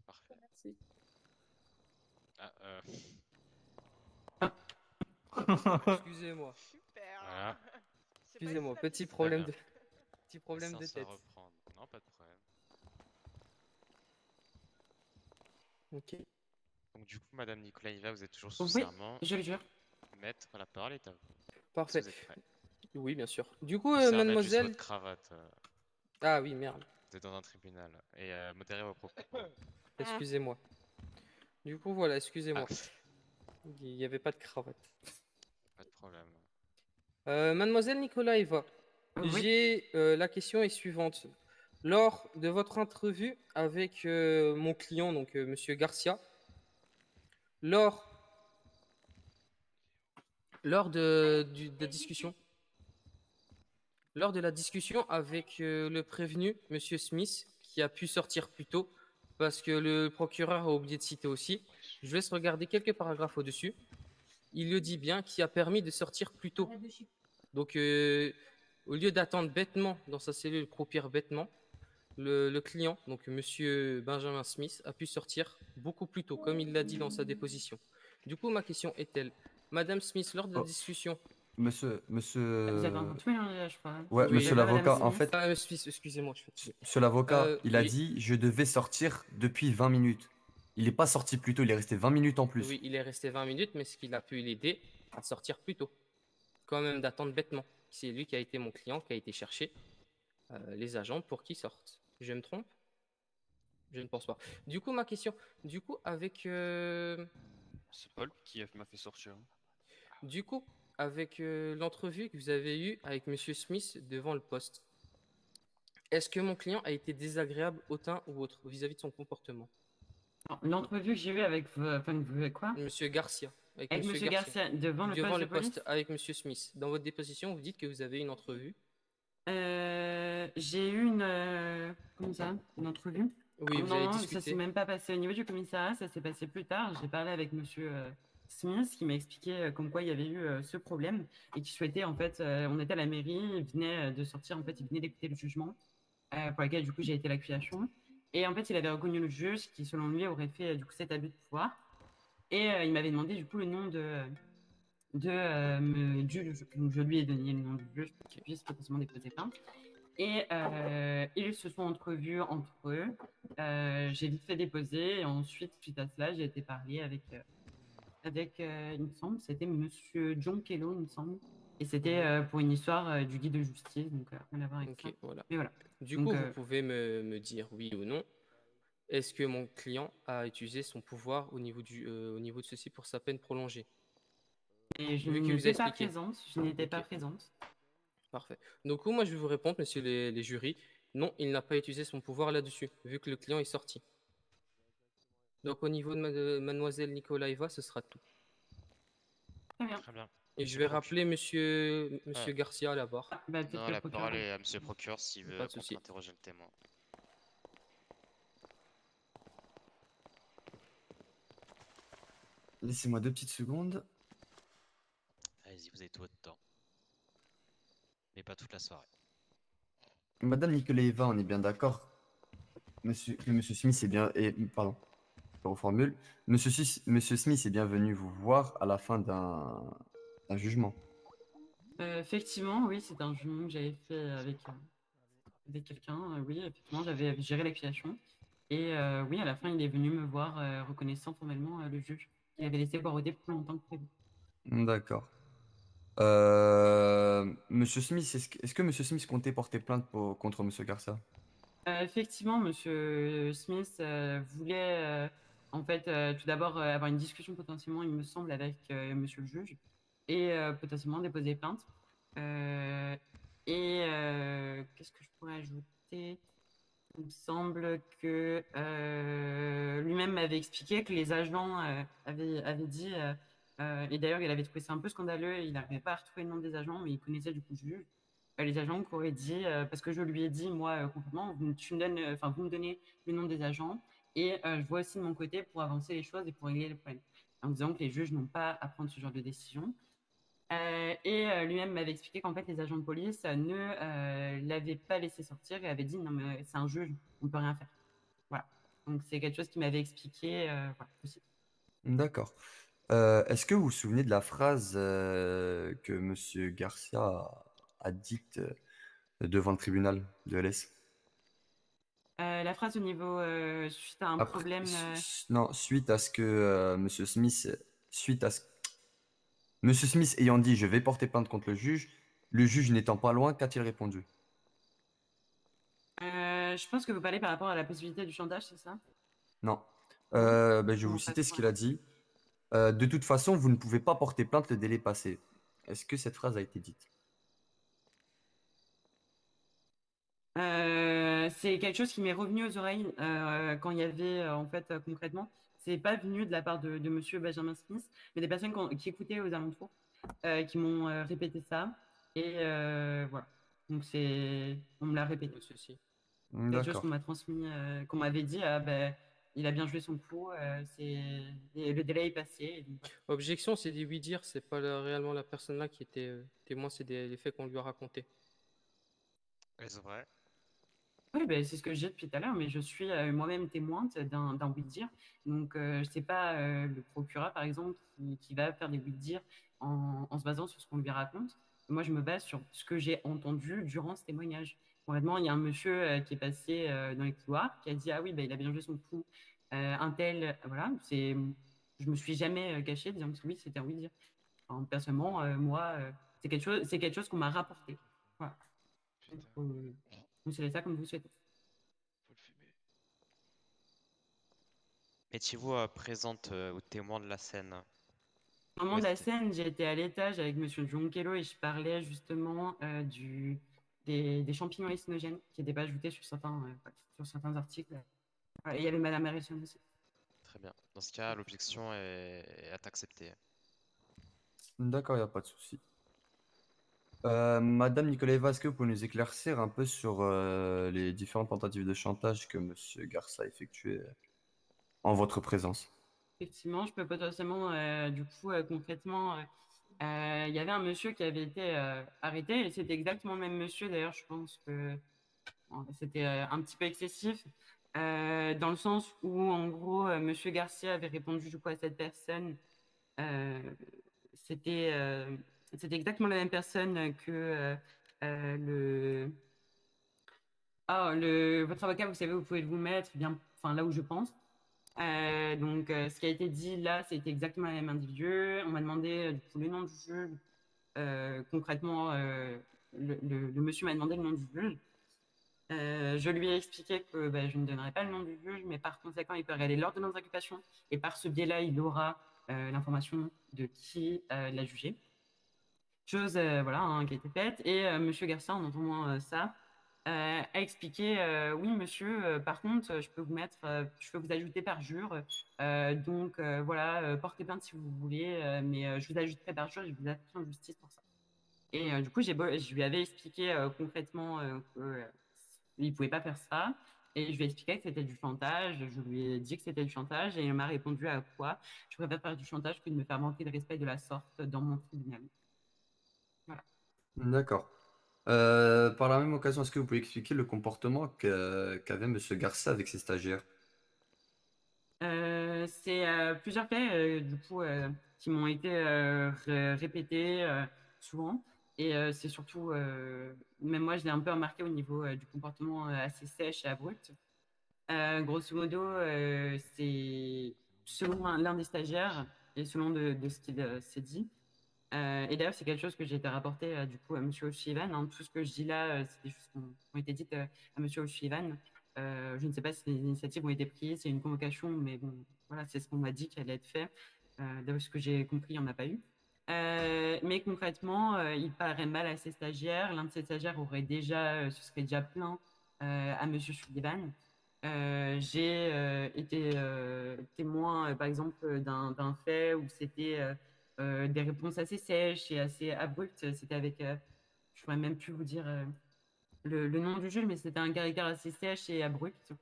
Parfait. Merci. Ah, Excusez-moi. Super. Voilà. C'est pas Excusez-moi, une petit statistique. problème bien. de petit problème de Séance à tête. reprendre. Non, pas de problème. Ok. Donc du coup, Madame Nikolaïva, vous êtes toujours sous Oui, serment. je le jure. Maître, la parole est à vous. Parfait. Si vous êtes prêt. Oui, bien sûr. Du coup, Pensez à mettre juste mademoiselle. votre cravate. Ah oui, merde. Vous êtes dans un tribunal. Et modérez vos propos. Excusez-moi. Du coup, voilà, excusez-moi. Ah. Il n'y avait pas de cravate. Pas de problème. Mademoiselle Nikolaïva, Oui. j'ai la question est suivante. Lors de votre entrevue avec mon client, donc Monsieur Garcia, lors de discussion, lors de la discussion avec le prévenu, Monsieur Smith, qui a pu sortir plus tôt, parce que le procureur a oublié de citer aussi, je laisse regarder quelques paragraphes au-dessus. Il le dit bien, qui a permis de sortir plus tôt. Donc, au lieu d'attendre bêtement dans sa cellule, croupir bêtement, le client, donc Monsieur Benjamin Smith, a pu sortir beaucoup plus tôt, comme il l'a dit dans sa déposition. Du coup, ma question est-elle, Madame Smith, lors de la discussion... Monsieur... Vous avez entendu, hein, je crois. Ouais, Oui, monsieur Madame l'avocat, en Smith. fait, Smith, excusez-moi, je suis fatigué. monsieur l'avocat, il a oui. dit je devais sortir depuis 20 minutes. Il n'est pas sorti plus tôt, il est resté 20 minutes en plus. Oui, il est resté 20 minutes, mais ce qu'il a pu l'aider à sortir plus tôt. Quand même d'attendre bêtement. C'est lui qui a été mon client, qui a été chercher les agents pour qu'ils sortent. Je me trompe? Je ne pense pas. Du coup, ma question. Du coup, avec... C'est Paul qui m'a fait sortir. Du coup, avec l'entrevue que vous avez eue avec Monsieur Smith devant le poste, est-ce que mon client a été désagréable autant ou autre vis-à-vis de son comportement? L'entrevue que j'ai eue avec quoi? Monsieur Garcia. Avec Monsieur Garcia devant le poste de police. avec Monsieur Smith. Dans votre déposition, vous dites que vous avez une entrevue J'ai eu une. Comment ça? Une entrevue? Oui, vous Non, avez non, ça discuté. s'est même pas passé au niveau du commissariat, ça s'est passé plus tard. J'ai parlé avec monsieur Smith qui m'a expliqué comme quoi il y avait eu ce problème et qui souhaitait en fait. On était à la mairie, il venait de sortir, en fait, il venait d'écouter le jugement pour lequel du coup j'ai été l'accusation. Et en fait, il avait reconnu le juge qui, selon lui, aurait fait du coup cet abus de pouvoir. Et il m'avait demandé du coup le nom du juge. Donc je lui ai donné le nom du juge pour qu'il puisse potentiellement déposer plainte. Et ils se sont entrevus entre eux. J'ai vite fait déposer. Et ensuite, suite à cela, j'ai été parler avec il me semble, c'était Monsieur John Kello, il me semble. Et c'était pour une histoire du guide de justice, donc rien à voir avec ça. Ok, voilà. Mais voilà. Du Donc, coup, vous pouvez me dire oui ou non. Est-ce que mon client a utilisé son pouvoir au niveau au niveau de ceci pour sa peine prolongée? et je Vu qu'il vous a n'étais pas expliqué. présente. Je n'étais Ok. pas présente. Parfait. Donc, moi, je vais vous répondre, messieurs les jurys. Non, il n'a pas utilisé son pouvoir là-dessus, vu que le client est sorti. Donc, au niveau de mademoiselle Nikolaeva, ce sera tout. Très bien. Très bien. Et je vais rappeler monsieur Garcia à la barre. Bah, Non, la parole est à monsieur le procureur s'il Pas veut de souci. contre-interroger le témoin. Laissez-moi 2 petites secondes. Allez-y, vous avez tout votre temps. Mais pas toute la soirée. Madame Nikolaeva, on est bien d'accord que Monsieur Smith est bien... pardon, je reformule. Monsieur Smith est bien venu vous voir à la fin d'un jugement. Effectivement, oui, c'est un jugement que j'avais fait avec quelqu'un. Oui, effectivement, j'avais géré l'accusation. Et oui, à la fin, il est venu me voir, reconnaissant formellement le juge. Il avait laissé poireauter plus longtemps que prévu. D'accord. Monsieur Smith, est-ce que Monsieur Smith comptait porter plainte contre Monsieur Garcia? Effectivement, Monsieur Smith voulait en fait tout d'abord avoir une discussion potentiellement, il me semble, avec Monsieur le juge et potentiellement déposer plainte. Qu'est-ce que je pourrais ajouter? Il me semble que lui-même m'avait expliqué que les agents avaient dit, et d'ailleurs il avait trouvé ça un peu scandaleux, il n'arrivait pas à retrouver le nom des agents, mais il connaissait du coup le juge. Les agents qui auraient dit, parce que je lui ai dit, moi, complètement, vous me donnez le nom des agents, et je vois aussi de mon côté pour avancer les choses et pour régler les problèmes. En disant que les juges n'ont pas à prendre ce genre de décision. Lui-même m'avait expliqué qu'en fait, les agents de police ne l'avaient pas laissé sortir et avaient dit non, mais c'est un juge, on ne peut rien faire. Voilà. Donc, c'est quelque chose qui m'avait expliqué voilà, aussi. D'accord. Est-ce que vous vous souvenez de la phrase que Monsieur Garcia a dite devant le tribunal de LS? La phrase au niveau suite à un Après, problème. non, suite à ce que Monsieur Smith, suite à ce Monsieur Smith ayant dit je vais porter plainte contre le juge n'étant pas loin, qu'a-t-il répondu? Je pense que vous parlez par rapport à la possibilité du chantage, c'est ça? Non. Non. Ben, je vais Non, vous pas citer trop, ce qu'il a dit. De toute façon, vous ne pouvez pas porter plainte le délai passé. Est-ce que cette phrase a été dite? C'est quelque chose qui m'est revenu aux oreilles quand il y avait, en fait, concrètement, c'est pas venu de la part de Monsieur Benjamin Smith, mais des personnes qui écoutaient aux alentours, qui m'ont répété ça. Et voilà. Donc on me l'a répété. Ceci. Quelque chose qu'on D'accord. m'a transmis, qu'on m'avait dit, ah ben, il a bien joué son coup, et le délai est passé. Et donc, voilà. Objection, c'est des oui-dire, c'est pas réellement la personne là qui était témoin, c'est les faits qu'on lui a racontés. Est-ce vrai? Oui, ben, c'est ce que je dis depuis tout à l'heure, mais je suis moi-même témoin d'un oui-dire. Donc, c'est pas le procureur, par exemple, qui va faire des oui-dire en se basant sur ce qu'on lui raconte. Moi, je me base sur ce que j'ai entendu durant ce témoignage. Concrètement, il y a un monsieur qui est passé dans les couloirs, qui a dit, ah oui, ben, il a bien joué son coup, un tel, voilà. Je me suis jamais caché disant que oui, c'était un oui-dire. Enfin, personnellement, moi, c'est quelque chose qu'on m'a rapporté. Voilà. Vous savez ça comme vous souhaitez. Mettez-vous présente ou témoin de la scène. Au moment de la scène, j'ai été à l'étage avec Monsieur Giankello et je parlais justement des champignons hallucinogènes qui n'étaient pas ajoutés sur certains articles. Voilà, et il y avait Madame Harrison aussi. Très bien. Dans ce cas, l'objection est acceptée. D'accord, il n'y a pas de souci. Madame Nikolaeva, est-ce que vous pouvez nous éclaircir un peu sur les différentes tentatives de chantage que Monsieur Garça a effectuées en votre présence? Effectivement, je peux potentiellement, du coup, concrètement, il y avait un monsieur qui avait été arrêté et c'était exactement le même monsieur. D'ailleurs, je pense que c'était un petit peu excessif dans le sens où, en gros, monsieur Garcia avait répondu du coup à cette personne. Euh, c'était c'était exactement la même personne que le votre avocat, vous savez, vous pouvez vous mettre bien, enfin là où je pense. Donc, ce qui a été dit là, c'était exactement le même individu. On m'a demandé du coup le nom du juge. Concrètement, le monsieur m'a demandé le nom du juge. Je lui ai expliqué que je ne donnerai pas le nom du juge, mais par conséquent, il peut regarder l'ordonnance d'inculpation et par ce biais-là, il aura l'information de qui l'a jugé. Chose voilà, hein, qui a été faite. Et monsieur Garcia, en entendant ça, a expliqué oui, monsieur, par contre, je peux vous mettre, je peux vous ajouter parjure. Donc voilà, portez plainte si vous voulez, mais je vous ajouterai parjure et je vous applique en justice pour ça. Et du coup, je lui avais expliqué concrètement qu'il ne pouvait pas faire ça. Et je lui ai expliqué que c'était du chantage. Je lui ai dit que c'était du chantage. Et il m'a répondu à quoi je préfère faire du chantage que de me faire manquer de respect de la sorte dans mon tribunal. Voilà. D'accord. Par la même occasion, est-ce que vous pouvez expliquer le comportement qu'avait Monsieur Garça avec ses stagiaires? C'est plusieurs faits du coup qui m'ont été répétés souvent et c'est surtout même moi je l'ai un peu remarqué au niveau du comportement assez sèche et abrupt. Grosso modo c'est selon l'un des stagiaires et selon de ce qu'il s'est dit. Et d'ailleurs c'est quelque chose que j'ai été rapporté du coup à Monsieur O'Sullivan, hein. Tout ce que je dis là c'est des choses qui ont été dites à Monsieur O'Sullivan. Je ne sais pas si les initiatives ont été prises, c'est une convocation, mais bon, voilà, c'est ce qu'on m'a dit qui allait être fait. D'après ce que j'ai compris, il n'y en a pas eu. Mais concrètement, il paraît mal à ses stagiaires. L'un de ses stagiaires aurait déjà, se serait déjà plaint à Monsieur Sullivan. J'ai été témoin, par exemple, d'un fait où c'était des réponses assez sèches et assez abruptes. C'était avec, je ne pourrais même plus vous dire le nom du juge, mais c'était un caractère assez sèche et abrupt.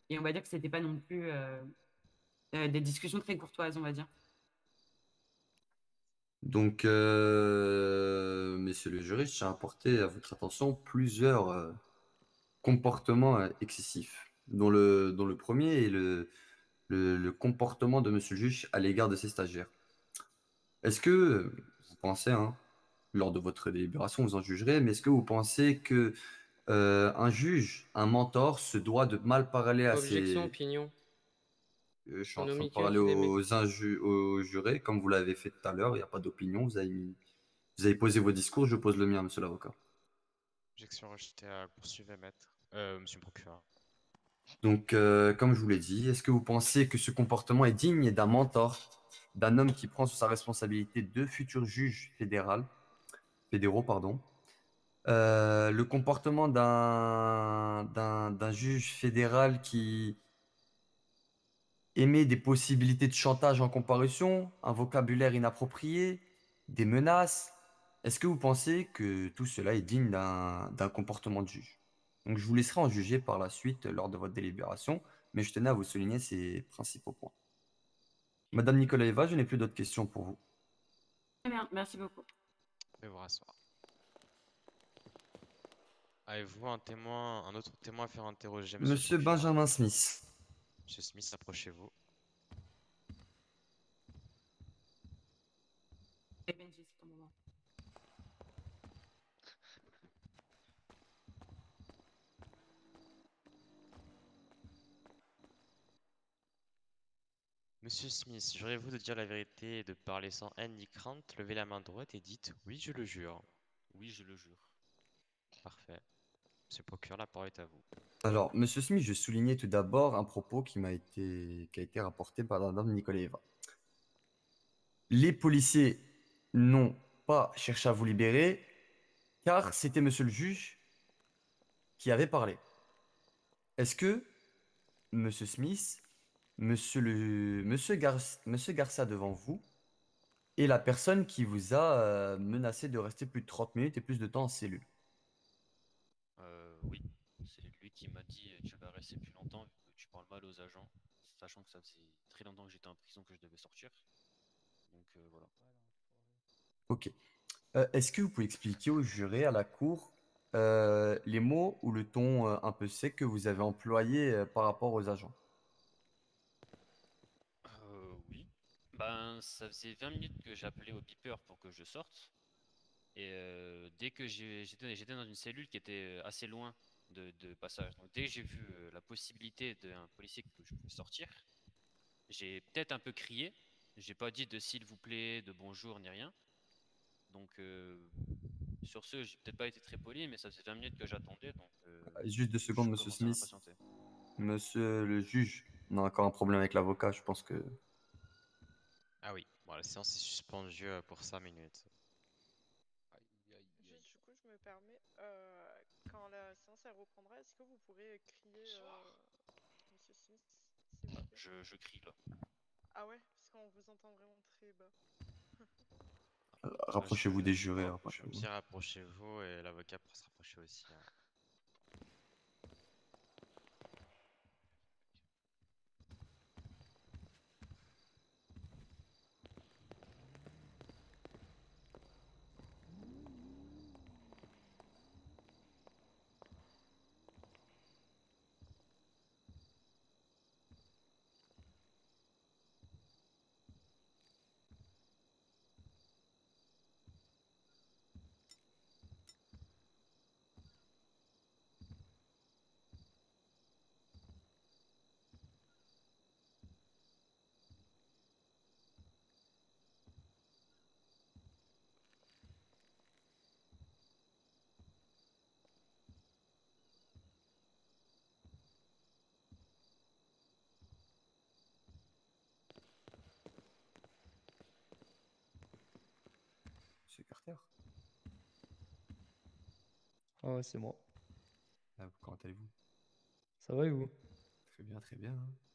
Et on va dire que c'était pas non plus des discussions très courtoises, on va dire. Donc, messieurs le jury, je tiens à porter à votre attention plusieurs comportements excessifs, dont le premier est le comportement de monsieur le juge à l'égard de ses stagiaires. Est-ce que vous pensez, hein, lors de votre délibération, vous en jugerez, mais est-ce que vous pensez que un juge, un mentor, se doit de mal parler à Objection, ses... opinion. Je suis en train de Sonomique parler accusé, aux jurés, comme vous l'avez fait tout à l'heure, il n'y a pas d'opinion, vous avez posé vos discours, je pose le mien, monsieur l'avocat. Objection rejetée à poursuivre, maître. Monsieur le procureur. Donc, comme je vous l'ai dit, est-ce que vous pensez que ce comportement est digne d'un mentor, d'un homme qui prend sous sa responsabilité deux futurs juges fédéraux, pardon, le comportement d'un juge fédéral qui émet des possibilités de chantage en comparution, un vocabulaire inapproprié, des menaces. Est-ce que vous pensez que tout cela est digne d'un comportement de juge? Donc je vous laisserai en juger par la suite lors de votre délibération, mais je tenais à vous souligner ces principaux points. Madame Nikolaeva, je n'ai plus d'autres questions pour vous. Très bien, merci beaucoup. Veuillez vous rasseoir. Avez-vous un autre témoin à faire interroger, monsieur le Monsieur procureur? Benjamin Smith. Monsieur Smith, approchez-vous. Monsieur Smith, jurez-vous de dire la vérité et de parler sans haine ni crainte? Levez la main droite et dites oui, je le jure. Oui, je le jure. Parfait. Monsieur le procureur, la parole est à vous. Alors, Monsieur Smith, je soulignais tout d'abord un propos qui a été rapporté par Madame Nikolaeva. Les policiers n'ont pas cherché à vous libérer, car c'était monsieur le juge qui avait parlé. Est-ce que monsieur Smith, monsieur Garça devant vous, et la personne qui vous a menacé de rester plus de 30 minutes et plus de temps en cellule. Oui, c'est lui qui m'a dit tu vas rester plus longtemps vu que tu parles mal aux agents, sachant que ça faisait très longtemps que j'étais en prison que je devais sortir. Donc voilà. Ok. Est-ce que vous pouvez expliquer aux jurés à la cour les mots ou le ton un peu sec que vous avez employé par rapport aux agents? Oui. Ben, ça faisait 20 minutes que j'appelais au beeper pour que je sorte. Et dès que j'étais dans une cellule qui était assez loin de passage. Donc dès que j'ai vu la possibilité d'un policier que je pouvais sortir, j'ai peut-être un peu crié. J'ai pas dit de s'il vous plaît, de bonjour, ni rien. Donc sur ce, j'ai peut-être pas été très poli, mais ça faisait 20 minutes que j'attendais. Donc Juste 2 secondes, je monsieur commençais à Smith. m'impatienter. Monsieur le juge, on a encore un problème avec l'avocat, je pense que... Ah oui, bon, la séance est suspendue pour 5 minutes. Juste du coup, je me permets, quand la séance elle reprendra, est-ce que vous pourrez crier Monsieur Smith, s'il vous plaît? Je crie là. Ah ouais, parce qu'on vous entend vraiment très bas. Rapprochez-vous des jurés, rapprochez-vous. Bien rapprochez-vous et l'avocat pourra se rapprocher aussi. Hein. Monsieur Carter. Ah ouais, c'est moi. Comment allez-vous? Ça va et vous? Très bien, très bien. Hein.